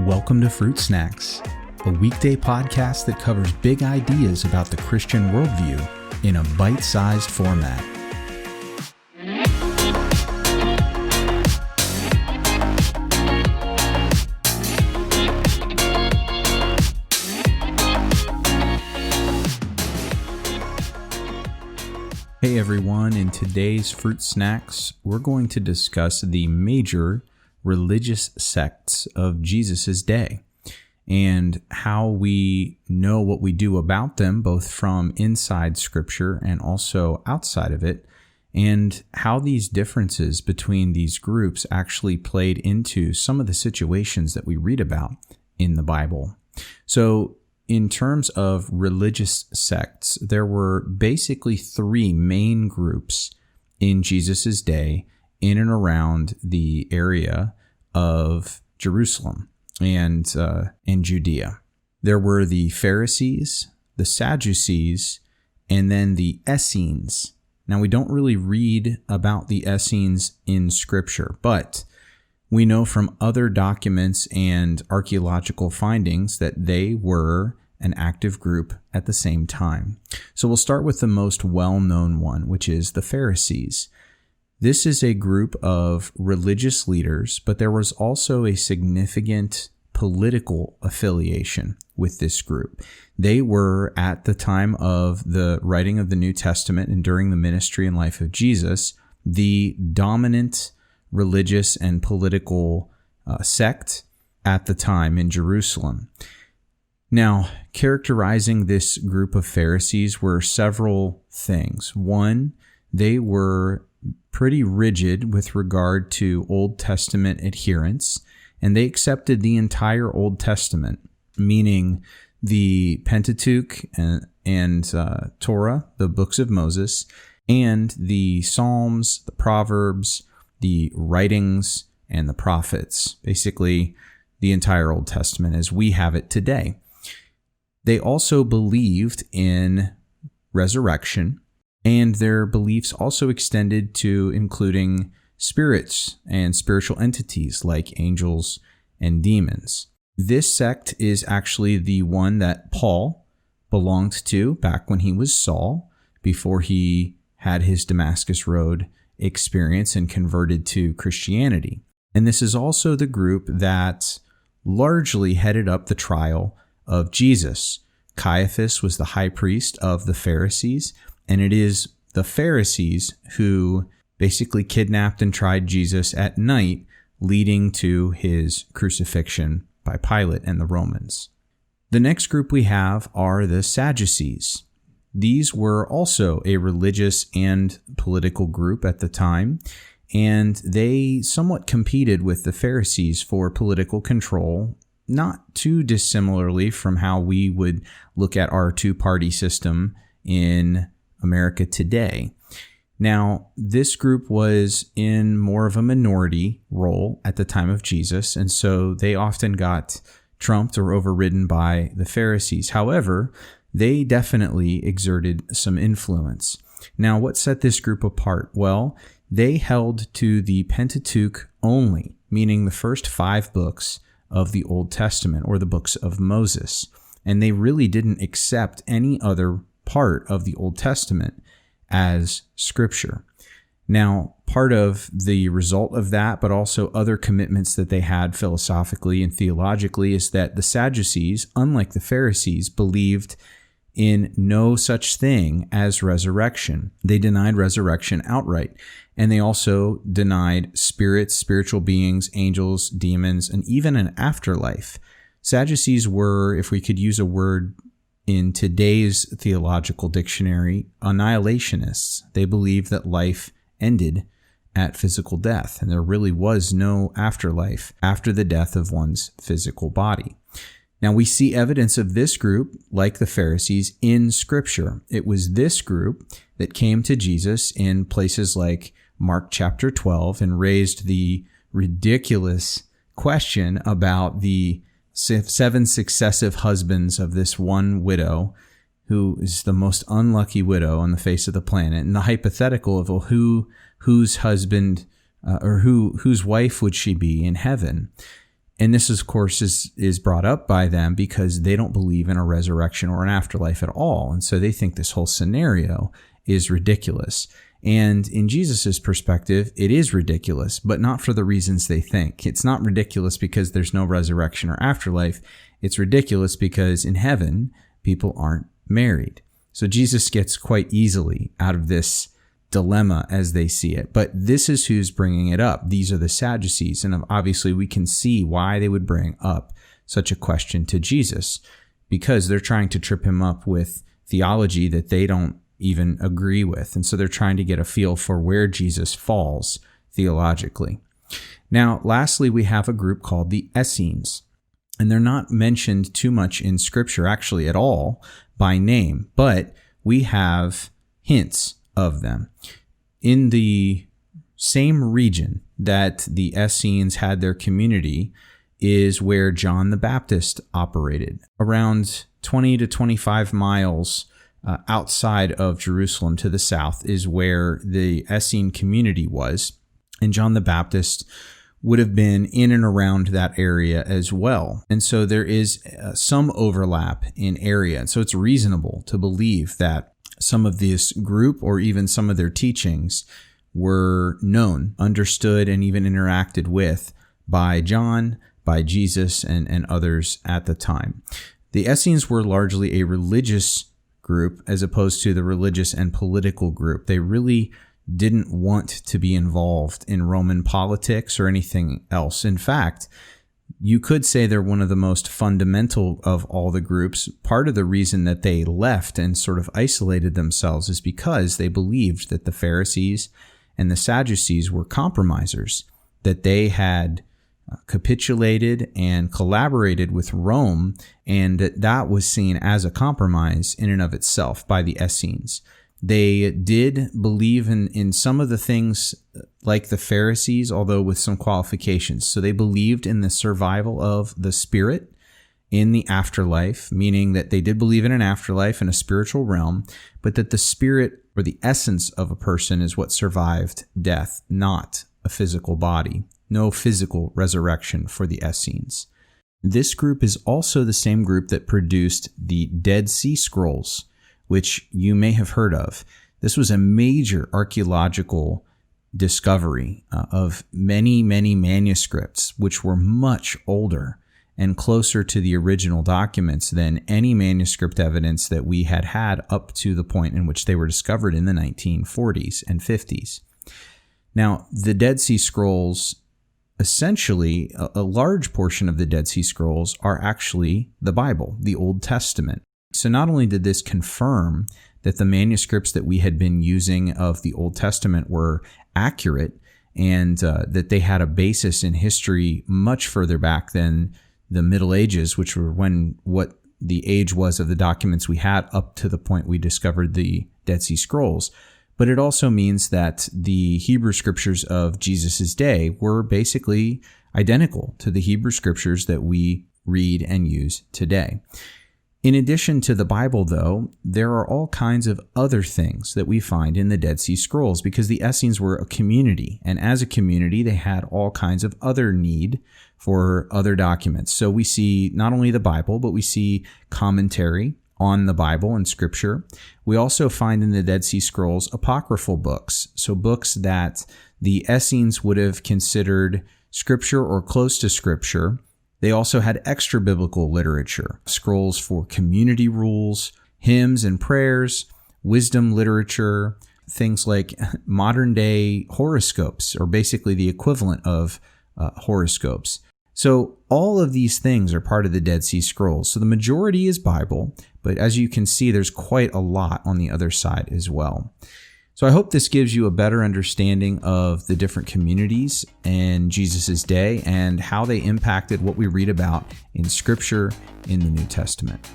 Welcome to Fruit Snacks, a weekday podcast that covers big ideas about the Christian worldview in a bite-sized format. Hey everyone, in today's Fruit Snacks, we're going to discuss the major religious sects of Jesus' day and how we know what we do about them, both from inside Scripture and also outside of it, and how these differences between these groups actually played into some of the situations that we read about in the Bible. So, in terms of religious sects, there were basically three main groups in Jesus' day in and around the area of Jerusalem and Judea. There were the Pharisees, the Sadducees, and then the Essenes. Now, we don't really read about the Essenes in Scripture, but we know from other documents and archaeological findings that they were an active group at the same time. So we'll start with the most well-known one, which is the Pharisees. This is a group of religious leaders, but there was also a significant political affiliation with this group. They were, at the time of the writing of the New Testament and during the ministry and life of Jesus, the dominant religious and political sect at the time in Jerusalem. Now, characterizing this group of Pharisees were several things. One, they were pretty rigid with regard to Old Testament adherence, and they accepted the entire Old Testament, meaning the Pentateuch and Torah, the books of Moses, and the Psalms, the Proverbs, the writings, and the prophets, basically the entire Old Testament as we have it today. They also believed in resurrection, and their beliefs also extended to including spirits and spiritual entities like angels and demons. This sect is actually the one that Paul belonged to back when he was Saul, before he had his Damascus Road experience and converted to Christianity. And this is also the group that largely headed up the trial of Jesus. Caiaphas was the high priest of the Pharisees, and it is the Pharisees who basically kidnapped and tried Jesus at night, leading to his crucifixion by Pilate and the Romans. The next group we have are the Sadducees. These were also a religious and political group at the time, and they somewhat competed with the Pharisees for political control, not too dissimilarly from how we would look at our two-party system in America today. Now, this group was in more of a minority role at the time of Jesus, and so they often got trumped or overridden by the Pharisees. However, they definitely exerted some influence. Now, what set this group apart? Well, they held to the Pentateuch only, meaning the first 5 books of the Old Testament, or the books of Moses. And they really didn't accept any other part of the Old Testament as Scripture. Now, part of the result of that, but also other commitments that they had philosophically and theologically, is that the Sadducees, unlike the Pharisees, believed in no such thing as resurrection. They denied resurrection outright. And they also denied spirits, spiritual beings, angels, demons, and even an afterlife. Sadducees were, if we could use a word in today's theological dictionary, annihilationists. They believed that life ended at physical death, and there really was no afterlife after the death of one's physical body. Now, we see evidence of this group, like the Pharisees, in Scripture. It was this group that came to Jesus in places like Mark chapter 12 and raised the ridiculous question about the 7 successive husbands of this one widow, who is the most unlucky widow on the face of the planet, and the hypothetical of, well, whose husband or whose wife would she be in heaven? And this, of course, is brought up by them because they don't believe in a resurrection or an afterlife at all. And so they think this whole scenario is ridiculous. And in Jesus's perspective, it is ridiculous, but not for the reasons they think. It's not ridiculous because there's no resurrection or afterlife. It's ridiculous because in heaven, people aren't married. So Jesus gets quite easily out of this dilemma as they see it. But this is who's bringing it up. These are the Sadducees. And obviously we can see why they would bring up such a question to Jesus, because they're trying to trip him up with theology that they don't even agree with. And so they're trying to get a feel for where Jesus falls theologically. Now, lastly, we have a group called the Essenes. And they're not mentioned too much in Scripture, actually at all, by name, but we have hints of them. In the same region that the Essenes had their community is where John the Baptist operated, around 20 to 25 miles outside of Jerusalem to the south is where the Essene community was, and John the Baptist would have been in and around that area as well. And so there is some overlap in area. And so it's reasonable to believe that some of this group or even some of their teachings were known, understood, and even interacted with by John, by Jesus, and others at the time. The Essenes were largely a religious group as opposed to the religious and political group. They really didn't want to be involved in Roman politics or anything else. In fact, you could say they're one of the most fundamental of all the groups. Part of the reason that they left and sort of isolated themselves is because they believed that the Pharisees and the Sadducees were compromisers, that they had capitulated and collaborated with Rome, and that was seen as a compromise in and of itself by the Essenes. They did believe in some of the things like the Pharisees, although with some qualifications. So they believed in the survival of the spirit in the afterlife, meaning that they did believe in an afterlife in a spiritual realm, but that the spirit or the essence of a person is what survived death, not a physical body. No physical resurrection for the Essenes. This group is also the same group that produced the Dead Sea Scrolls, which you may have heard of. This was a major archaeological discovery of many, many manuscripts, which were much older and closer to the original documents than any manuscript evidence that we had up to the point in which they were discovered in the 1940s and 50s. Now, the Dead Sea Scrolls, essentially, a large portion of the Dead Sea Scrolls are actually the Bible, the Old Testament. So not only did this confirm that the manuscripts that we had been using of the Old Testament were accurate and that they had a basis in history much further back than the Middle Ages, which were what the age was of the documents we had up to the point we discovered the Dead Sea Scrolls. But it also means that the Hebrew scriptures of Jesus' day were basically identical to the Hebrew scriptures that we read and use today. In addition to the Bible, though, there are all kinds of other things that we find in the Dead Sea Scrolls because the Essenes were a community, and as a community, they had all kinds of other need for other documents. So we see not only the Bible, but we see commentary on the Bible and Scripture. We also find in the Dead Sea Scrolls apocryphal books, so books that the Essenes would have considered Scripture or close to Scripture. They also had extra biblical literature, scrolls for community rules, hymns and prayers, wisdom literature, things like modern day horoscopes, or basically the equivalent of horoscopes. So all of these things are part of the Dead Sea Scrolls. So the majority is Bible, but as you can see, there's quite a lot on the other side as well. So I hope this gives you a better understanding of the different communities in Jesus' day and how they impacted what we read about in Scripture in the New Testament.